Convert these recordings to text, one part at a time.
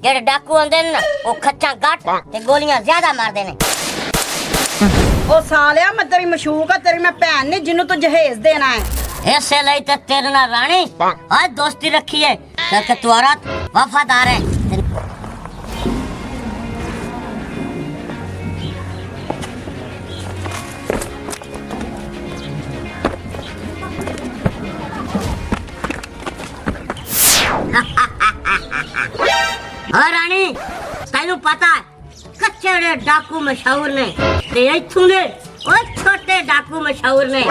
जेड़े डाकू आंदे ने वो खच्चा घट ते गोलियां ज्यादा मारदे ने। ओ सालिया मैं तेरी मशूक है, तेरी मैं भैन नहीं जिन्नू तू जहेज देना है। ऐसे लई ते तेरे नाल रानी आज दोस्ती रखी है क्योंकि तू औरत वफादार है। और रानी तेनू पता है कच्चे डाकू मशहूर ने ते इत्थों दे ओ छोटे डाकू मशहूर ने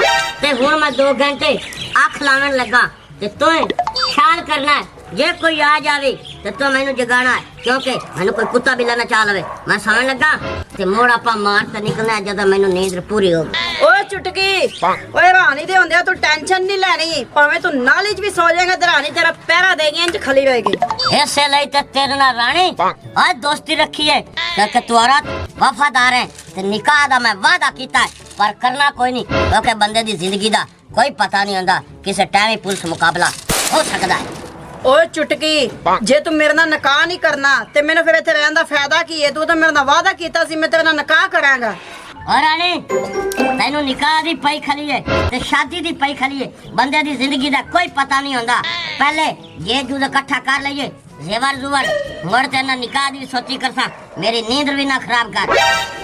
ते हुण मैं 2 घंटे अख लावन लगा ते तू ख्याल करना है जे कोई आ जावे तो मैनू जगाना है क्योंकि मैनू कोई कुत्ता बिल्ला ना चाल लवे। मैं सोने लगा ते मोड़ आपा मार ते निकलना है जद मैनू नींद पूरी हो। ओए चुटकी ओए रानी दे होंदे तू टेंशन नहीं लेनी, भावे तू नाली च भी सो जाएगा ते रानी तेरा पहरा देगी इंज खली रहेगी। ऐसे लई ते तेरे नाल रानी आज दोस्ती रखी है क्योंकि तू औरत वफादार है ते निकाह दा मैं वादा कीता है पर करना कोई नहीं क्योंकि बंदे दी जिंदगी दा कोई पता नहीं होंदा किसे टाइम ही पुलिस मुकाबला हो सकदा है। ओए चुटकी जे तू मेरे नाल निकाह नहीं करना ते मैनू फिर इत्थे रहन दा फायदा की है? तू तो मेरे नाल वादा कीता सी मैं तेरे नाल निकाह करांगा। और रानी तैनू निकाह दी पई खली है ते शादी दी पई खली है, बंदे दी जिंदगी दा कोई पता नहीं होंदा। पहले ये दूध इकट्ठा कर लइए जेवर जुवर मुड़ ते ना निकाह दी सोची करसा मेरी नींद भी ना खराब कर।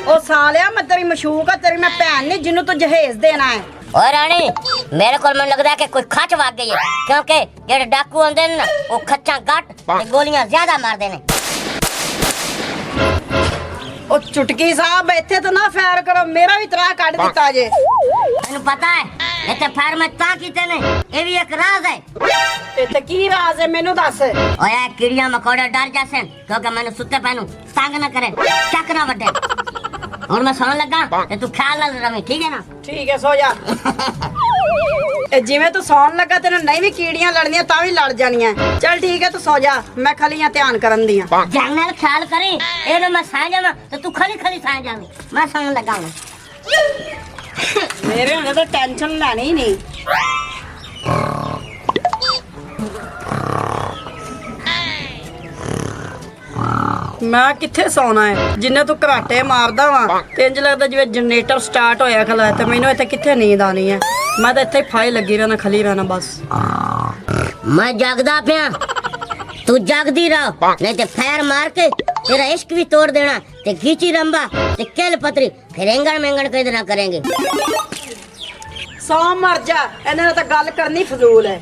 ओ सालिया मैं तेरी मशूक है, तेरी मैं भैन नहीं जिन्नू तू जहेज देना है। और रानी मेरे को मन लगदा है कि कोई खच वाग गई है क्योंकि जेड़े डाकू आंदे ने वो खच्चा घट ते गोलियां ज्यादा मारदे ने। ओ चुटकी साहब इत्थे तो ना फैर करो, मेरा भी तरा काट दिता जे। तैनू पता है इत्थे फैर मैं ता कीते ने ये भी एक राज है। इत्थे की राज है मेनू दस। ओए कीड़ियां मकोड़े डर जासे क्योंकि मैंने सुते पैनू तंग ना करे चक ना वड्डे। और मैं सोने लगा ते तू ख्याल नाल रवी ठीक है ना? ठीक है सो जा। जिवें तू सौन लगा तेन नहीं भी कीड़ियां लड़नियां ता भी लड़ जानियां। चल ठीक है तू सो जा, मैं खलियां ध्यान करन दियां। जान नाल ख्याल करी ए तो मैं सह जावां ते तू खली खली सह जावी। मैं सोने लगा हूं। मेरे हुणे तो टेंशन लेनी ही नहीं। मैं किथे सोना है जिन्ने तू घराटे मारदा वा ते इंज लगदा जिवें जनरेटर स्टार्ट होया खला ते मैनू इत्थे किथे नींद आनी है। मैं तो इत्थे फाई लगी रहना खली रहना बस। मैं जागदा पिया तू जागदी रह नहीं ते फैर मार के तेरा इश्क भी तोड़ देना ते खींची रंबा ते केल पतरी फिर एंगण मेंगण कई ना करेंगे। सौ मर जा इन्हां नाल तां गल करनी फजूल है।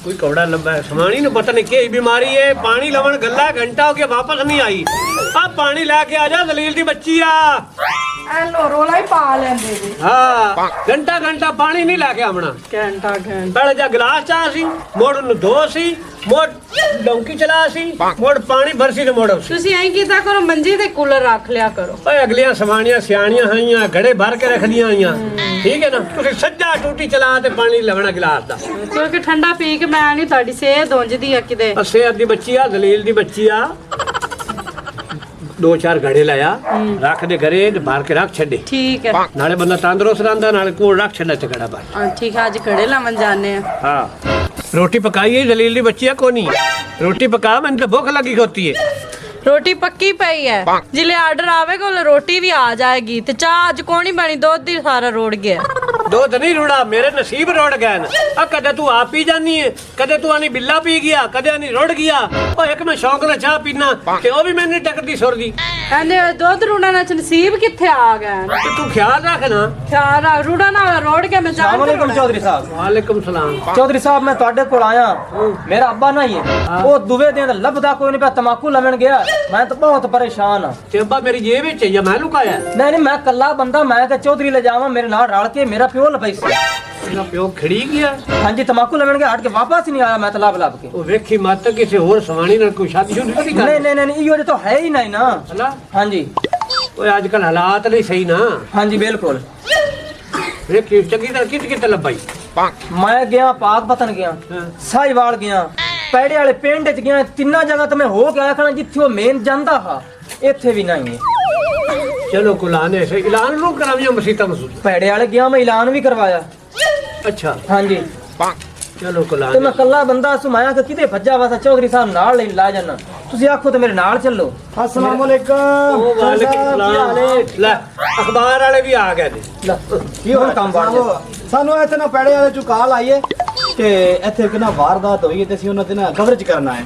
कोई कौड़ा लंबा है समानी ने पता नहीं क्या बीमारी है। पानी लवन गला घंटा हो गया वापस नहीं आई। अब पानी लेके आ जा दलील दी बच्ची आ। एलो रोला ही पा लेंदे जी। हाँ घंटा घंटा पानी नहीं लेके आमना। घंटा घंटा पहले जा गिलास चाह सी मोड़ नु दो सी मोड़ डौंकी चला सी मोड़ पानी भरसी ते मोड़ सी। तुसी ऐ कीता करो मंजी ते कूलर रख लिया करो। ओए अगलियां समानियां सियाणियां हईयां घड़े भर के रख दियां हईयां ठीक है ना? तुसी सज्जा टूटी चला ते पानी लवना गिलास दा क्योंकि ठंडा पी के मैं नहीं ताड़ी सेहत होंजदी है किते। सेहत दी बच्ची आ दलील दी बच्ची आ। 2-4 घड़े लाया रख दे घरे बाहर के रख छड़े ठीक है नाले बंदा तंदुरुस्त रहंदा नाले कोल रख छड़ा ते घड़ा बाहर। ठीक है आज घड़े लावन जाने हैं। हाँ रोटी पकाई है दलील दी बच्ची है कोनी रोटी पका मैंने तो भूख लगी होती है। रोटी पक्की पई है जिले ऑर्डर आवेगा उले रोटी भी आ जाएगी ते चाह अज कोनी बनी दूध ही सारा रोड़ गया। दूध नहीं रुड़ा मेरे नसीब रोड़ गए न। कदे तू आप पी जानी है कदे तू आनी बिल्ला पी गया कदे आनी रुड़ गया। ओ एक मैं शौक ना चाह पीना ते ओ भी मैंने टकदी सुरदी कहंदे दूध रुड़ा ना नसीब किथे आ गया। ते तू ख्याल रख ना ख्याल रख रुड़ा ना रोड़ के मैं जान। वालेकुम चौधरी साहब। वालेकुम सलाम। चौधरी साहब मैं ਤੁਹਾਡੇ ਕੋਲ ਆਇਆ मेरा अब्बा नहीं है वो दुबे दिन लभदा कोई नहीं पे तमाकू लवन गया मैं तो बहुत परेशान हां। ते अब्बा मेरी जेब विच है मैं लुकाया नहीं नहीं मैं कल्ला बंदा मैं के चौधरी ले जावा मेरे नाल रल के मेरा प्यो लपई सी। मेरा प्यो खड़ी गया। हां जी तमाकू लवन गया हट के वापस ही नहीं आया मैं तो लब लब के। ओ वेखी मत किसी और सवानी नाल कोई शादी शुरू नहीं कर। नहीं नहीं नहीं इयो तो है ही नहीं ना। हला हां जी ओए आजकल हालात नहीं सही ना। हां जी बिल्कुल। वेखी चंगी तरह कित लबाई मैं गया पाक पतन गया साहिवाल गया पैड़े वाले पिंड च गया तिन्ना जगह तो मैं हो के आया खड़ा जिथे वो मेन जांदा हा इत्थे भी नहीं है। चलो कुलाने से ऐलान रू कराविया मसीता मसूद पैड़े वाले गया मैं ऐलान भी करवाया। अच्छा हाँ जी ਚਲੋ ਕੁਲਾ ਤੇ ਮੈਂ ਕੱਲਾ ਬੰਦਾ ਸੁਮਾਇਆ ਕਿ ਕਿਤੇ ਭੱਜਾ ਵਾ ਚੌਧਰੀ ਸਾਹਿਬ ਨਾਲ ਲੈ ਲਾ ਜਾਣਾ ਤੁਸੀਂ ਆਖੋ ਤੇ ਮੇਰੇ ਨਾਲ ਚੱਲੋ अस्सलाम वालेकुम ਉਹ ਵਾਲੇਕੁਮ ਸਲਾਮ ਲੈ ਅਖਬਾਰ ਵਾਲੇ ਵੀ ਆ ਗਏ ਨੇ ਲੈ ਕੀ ਹੁਣ ਕੰਮ ਬਣ ਗਿਆ ਸਾਨੂੰ ਇੱਥੇ ਨਾ ਪੈੜੇ ਵਾਲੇ ਚੋਂ ਕਾਲ ਆਈ ਹੈ ਕਿ ਇੱਥੇ ਕਿਨਾ ਵਾਰਦਾਤ ਹੋਈ ਹੈ ਤੇ ਅਸੀਂ ਉਹਨਾਂ ਦੇ ਨਾ ਕਵਰੇਜ ਕਰਨਾ ਹੈ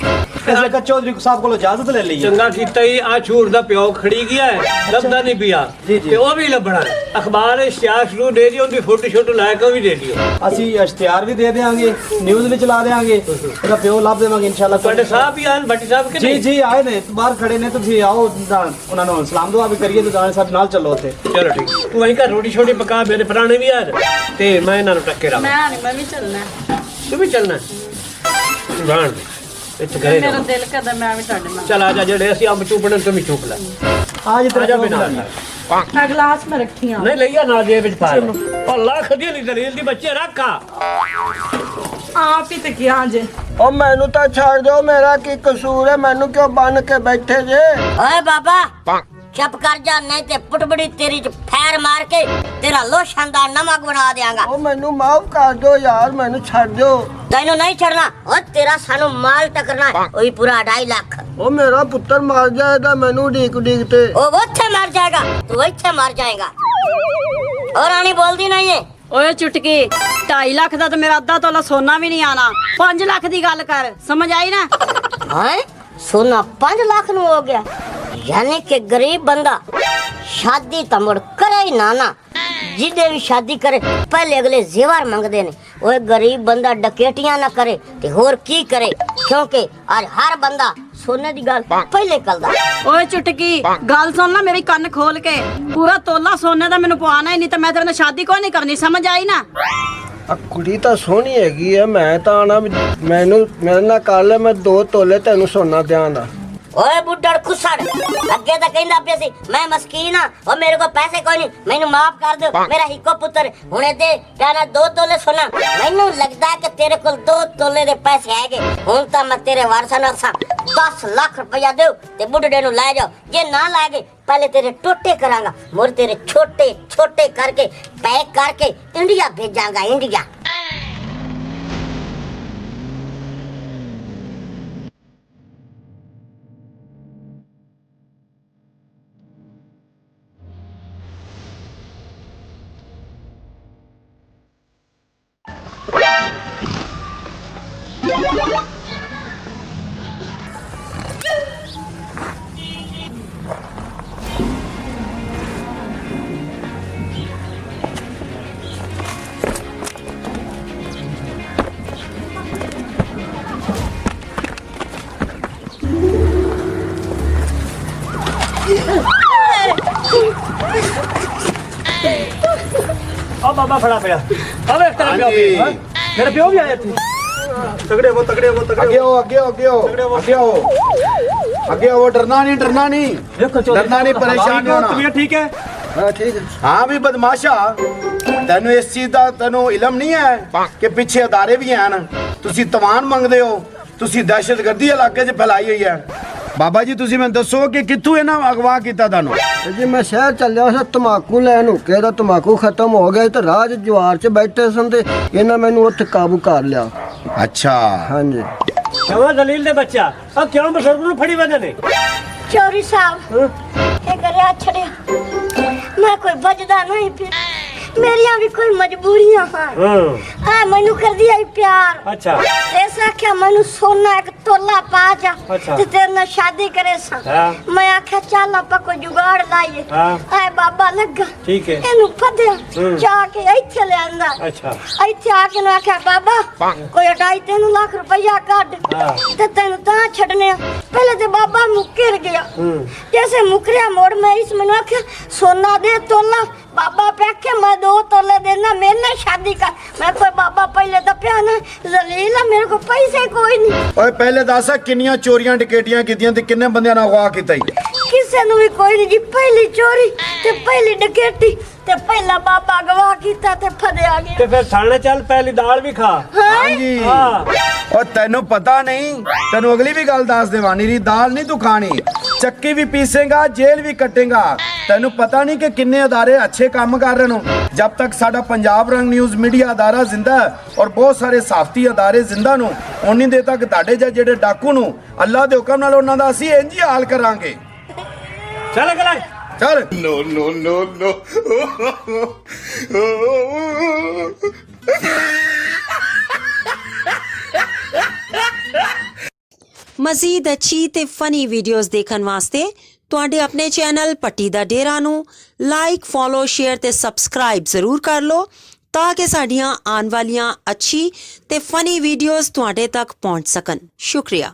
ਇਸੇ ਕਾ ਚੌਧਰੀ ਸਾਹਿਬ ਕੋਲ ਇਜਾਜ਼ਤ ਲੈ ਲਈ ਹੈ ਚੰਗਾ ਕੀਤਾ ਹੀ ਆ ਛੂਰ ਦਾ ਪਿਓ ਖੜੀ ਗਿਆ ਹੈ ਲੱਭਦਾ ਨਹੀਂ ਪਿਆ ਜੀ, ਜੀ। ਤੇ ਉਹ ਵੀ ਲੱਭਣਾ ਹੈ ਅਖਬਾਰ ਇਸ਼ਤਿਹਾਰ ਸ਼ੁਰੂ ਦੇ ਦਿਓ ਉਹਦੀ ਫੋਟੋ ਸ਼ੋਟੋ ਲੈ ਕੇ ਉਹ ਵੀ ਦੇ ਦਿਓ ਅਸੀਂ ਇਸ਼ਤਿਹਾਰ ਵੀ ਦੇ ਦੇਵਾਂਗੇ ਨਿਊਜ਼ ਵੀ ਚਲਾ ਦੇਵਾਂਗੇ ਇਹਦਾ ਪਿਓ ਲੱਭ ਦੇਵਾਂਗੇ ਇਨਸ਼ਾਅੱਲਾ ਤੁਹਾਡੇ ਸਾਹਿਬ ਵੀ ਆਨ ਭੱਟੀ ਸਾਹਿਬ ਕਿ ਜੀ ਨਹੀਂ ਜੀ ਆਏ ਨੇ ਬਾਹਰ ਖੜੇ ਨੇ ਤੁਸੀਂ ਆਓ ਉਹਨਾਂ ਨੂੰ ਸਲਾਮ ਦੁਆ ਵੀ ਕਰੀਏ ਤੇ ਦਾਣੇ ਸਾਹਿਬ ਨਾਲ ਚੱਲੋ ਉੱਥੇ ਚਲੋ ਠੀਕ ਤੂੰ ਵਹੀਂ ਘਰ ਰੋਟੀ ਛੋਟੀ ਪਕਾ ਮੇਰੇ ਪੁਰਾਣੇ ਵੀ ਆ ਤੇ ਮੈਂ ਇਹਨਾਂ ਨੂੰ ਟੱਕੇ ਰਾਂ ਮੈਂ ਵੀ ਚੱਲਣਾ ਤੂੰ ਵੀ ਚੱਲਣਾ ਜਾਣ ਇੱਥੇ ਘਰੇ ਮੇਰਾ ਰਹੋ। ਦਿਲ ਕਰਦਾ ਮੈਂ ਵੀ ਤੁਹਾਡੇ ਨਾਲ ਚੱਲ ਆ ਜਾ ਜਿਹੜੇ ਅਸੀਂ ਅੰਬ ਚੂਪਣੇ ਤੂੰ ਵੀ ਚੁੱਪ ਲੈ ਆਜ ਆ ਤੇਰਾ ਜਾ ਪਿਓ ਬਿਨਾਂ ਬੁਲਾ ਮੈਂ ਗਲਾਸ ਮੈਂ ਰੱਖੀਆਂ ਨਹੀਂ ਲਈਆ ਨਾਲ ਜੇ ਵਿੱਚ ਪਾ ਉਹ ਲੱਖ ਦੀ ਨਹੀਂ ਦਲੀਲ ਦੀ ਬੱਚੇ ਰੱਖਾ ਆਪ ਹੀ ਤੇ ਕਿਹਾ ਜੇ ਉਹ ਮੈਨੂੰ ਤਾਂ ਛੱਡ ਦਿਓ ਮੇਰਾ ਕੀ ਕਸੂਰ ਹੈ ਮੈਨੂੰ ਕਿਉਂ ਬੰਨ ਕੇ ਬੈਠੇ ਜੇ ਓਏ ਬਾਬਾ ਚੁੱਪ ਕਰ ਜਾ ਨਹੀਂ ਤੇ ਪੁਟਬੜੀ ਤੇਰੀ ਚ ਫੈਰ ਮਾਰ ਕੇ ਤੇਰਾ ਲੋਸ਼ਾਂ ਦਾ ਨਮਕ ਬਣਾ ਦਿਆਂਗਾ ਉਹ ਮੈਨੂੰ ਮਾਫ ਕਰ ਦਿਓ ਯਾਰ ਮੈਨੂੰ ਛੱਡ ਦਿਓ ਤੈਨੂੰ ਨਹੀਂ ਛੱਡਣਾ ਓ ਤੇਰਾ ਸਾਨੂੰ ਮਾਲ ਟਕਰਨਾ ਉਹੀ ਪੂਰਾ 2.5 ਲੱਖ ਉਹ ਮੇਰਾ ਪੁੱਤਰ ਮਰ ਜਾਏਗਾ ਮੈਨੂੰ ਢੀਕ ਤੇ ਉਹ ਉੱਥੇ ਮਰ ਜਾਏਗਾ ਤੂੰ ਇੱਥੇ ਮਰ ਜਾਏਗਾ और रानी बोलती नहीं है ਓਏ ਚੁਟਕੀ 2.5 ਲੱਖ ਦਾ ਤਾਂ ਮੇਰਾ ਅੱਧਾ ਤੋਲਾ ਸੋਨਾ ਵੀ ਨਹੀਂ ਆਣਾ 5 ਲੱਖ ਦੀ ਗੱਲ ਕਰ ਸਮਝ ਆਈ ਨਾ हैं सोना 5 लाख नु हो गया यानी कि गरीब बंदा शादी तो मुड़ करे ही ना जिदे भी शादी करे पहले अगले जेवर मंगदे ने ओए गरीब बंदा डकैतियां ना करे ते होर की करे क्योंकि आज हर बंदा सोने दी गल पहले करदा ਓਏ ਚੁਟਕੀ ਗੱਲ ਸੁਣ ਲੈ ਮੇਰੀ ਕੰਨ ਖੋਲ ਕੇ ਪੂਰਾ ਤੋਲਾ ਸੋਨੇ ਦਾ ਮੈਨੂੰ ਪਵਾਣਾ ਹੀ ਨਹੀਂ ਤਾਂ ਮੈਂ ਤੇਰੇ ਨਾਲ ਸ਼ਾਦੀ ਕੋਈ ਨਹੀਂ ਕਰਨੀ ਸਮਝ ਆਈ ਨਾ ਆ ਕੁੜੀ ਤਾਂ ਸੋਹਣੀ ਹੈਗੀ ਹੈ ਮੈਂ ਤਾਂ ਆਣਾ ਮੈਨੂੰ ਮੇਰੇ ਨਾਲ ਕਰ ਲੈ ਮੈਂ 2 ਤੋਲੇ ਤੈਨੂੰ ਸੋਨਾ ਦਿਆਂਦਾ ओए बुड्ढड़ खुसड़ अगे तो कहंदा पे सी मैं मस्कीन हां और मेरे को पैसे कोई नहीं मैनू माफ कर दो मेरा हिको पुत्र हुणे दे कहना 2 तोले सोना मैनू लगदा कि तेरे कोल 2 तोले दे पैसे हैगे हुण तां मैं तेरे वारसा नाल सा 10 लाख रुपया दे ते बुड्ढे नु ले जाओ जे ना लागे पहले तेरे टोटे करांगा मोर तेरे छोटे छोटे करके पैक करके इंडिया भेजांगा इंडिया ਆ ਬਾਬਾ ਫੜਾ ਪਿਆ ਆ ਵੇਖ ਤੇਰਾ ਪਿਓ ਵੀ, ਹਾਂ। ਮੇਰਾ ਪਿਓ ਵੀ ਆਇਆ ਇੱਥੇ तगड़े हो आगे हो आगे हो आगे हो आगे हो आगे हो डरना नहीं ਵੇਖੋ डरना नहीं परेशान नहीं होना ਤਬੀਅਤ ਠੀਕ ਹੈ ਹਾਂ ਠੀਕ ਹੈ हाँ भी बदमाशा तेन इस चीज का तेन इलम नहीं है कि पिछे अदारे भी हैं तुसी तवान मंगते हो तुसी दहशतगर्दी इलाके च फैलाई हुई है बाबा जी तुसी मैं दसो कि कित्थों इन्हां अगवा कीता तानू ਜੀ ਮੈਂ ਸ਼ਹਿਰ ਚੱਲਿਆ ਸੀ ਤਮਾਕੂ ਲੈਣ ਹੁੱਕੇ ਦਾ ਤਮਾਕੂ ਖਤਮ ਹੋ ਗਿਆ ਤੇ ਰਾਜ ਜਵਾਰ 'ਚ ਬੈਠੇ ਸਨ ਤੇ ਇਹਨਾਂ ਮੈਨੂੰ ਉੱਥੇ ਕਾਬੂ ਕਰ ਲਿਆ अच्छा ਹਾਂਜੀ ਕਿਉਂ ਦਲੀਲ ਦੇ ਬੱਚਾ ਆ ਕਿਉਂ ਬਜ਼ੁਰਗ ਨੂੰ ਫੜੀ ਬੰਦੇ ਨੇ चौरी साहब ये करे छड़िया मैं कोई बजदा नहीं फिर मेरिया भी कोई मजबूरियां हैं ਹਾਂ आ मैनू कर दिया ही प्यार ਅੱਛਾ ऐसा क्या मैनू सोना एक तोला पा जा अच्छा। ते तेरे नाल शादी करे सा हाँ। मैं आख्या चल आपा कोई जुगाड़ लाइए हाँ। आए बाबा लगा ठीक है। एनू फदया जाके इथे ले आंदा अच्छा। इथे आके ना आख्या बाबा कोई 2.5 लाख रुपया काट हाँ। ते तेनू ता छड़ने पहले ते बाबा मुकर गया जैसे मुकरिया मोड़ में इस मैनू आख्या सोना दे तोला बाबा पे आख्या मैं 2 तोले देना मेरे नाल शादी कर मैं कोई बाबा पहले तो प्या ना जलील मेरे को पैसे कोई नहीं ओए पहले दस किन्नियां चोरियां डकैतियां कीतियां ते किन्ने बंदियां नाल अगवा कीता ही किसे नु भी कोई नहीं जी पहली चोरी ते पहली डकैती ते पहला बाबा गवाह कीता ते फदे आ गया ਤੇ ਫਿਰ ਥਾਣੇ ਚੱਲ ਪਹਿਲੀ ਦਾਲ ਵੀ ਖਾ हाँ जी ਹਾਂ और तेनू पता नहीं तेनू अगली भी गल दस देवानी री दाल नहीं तू खानी चक्की भी पीसेगा जेल भी कटेगा ਤੈਨੂੰ ਪਤਾ ਨਹੀਂ ਕਿ ਕਿੰਨੇ ਅਦਾਰੇ ਅੱਛੇ ਕੰਮ ਕਰ ਰਹੇ ਨੇ। ਜਦ ਤੱਕ ਸਾਡਾ ਪੰਜਾਬ ਰੰਗ ਨਿਊਜ਼ ਮੀਡੀਆ ਅਦਾਰਾ ਜ਼ਿੰਦਾ ਹੈ ਔਰ ਬਹੁਤ ਸਾਰੇ ਸਾਫਤੀ ਅਦਾਰੇ ਜ਼ਿੰਦਾ ਨੂੰ, ਉਨੀ ਦੇ ਤੱਕ ਤੁਹਾਡੇ ਜਿਹੇ ਜਿਹੜੇ ਡਾਕੂ ਨੂੰ ਅੱਲਾ ਦੇ ਹੁਕਮ ਨਾਲ ਉਹਨਾਂ ਦਾ ਅਸੀਂ ਇੰਜ ਹੀ ਹਾਲ ਕਰਾਂਗੇ। ਚੱਲ ਅਗਲਾ ਚੱਲ। ਮਜ਼ੀਦ ਅੱਛੀ ਤੇ ਫਨੀ ਵੀਡੀਓਜ਼ ਦੇਖਣ ਵਾਸਤੇ ਤੁਹਾਡੇ ਆਪਣੇ ਚੈਨਲ ਪੱਟੀ ਦਾ ਡੇਰਾ ਨੂੰ ਲਾਈਕ, ਫੋਲੋ, ਸ਼ੇਅਰ ਤੇ ਸਬਸਕ੍ਰਾਈਬ ਜ਼ਰੂਰ ਕਰ ਲਓ ਤਾਂ ਕਿ ਸਾਡੀਆਂ ਆਉਣ ਵਾਲੀਆਂ ਅੱਛੀ ਤੇ ਫਨੀ ਵੀਡੀਓਜ਼ ਤੁਹਾਡੇ ਤੱਕ ਪਹੁੰਚ ਸਕਣ। ਸ਼ੁਕਰੀਆ।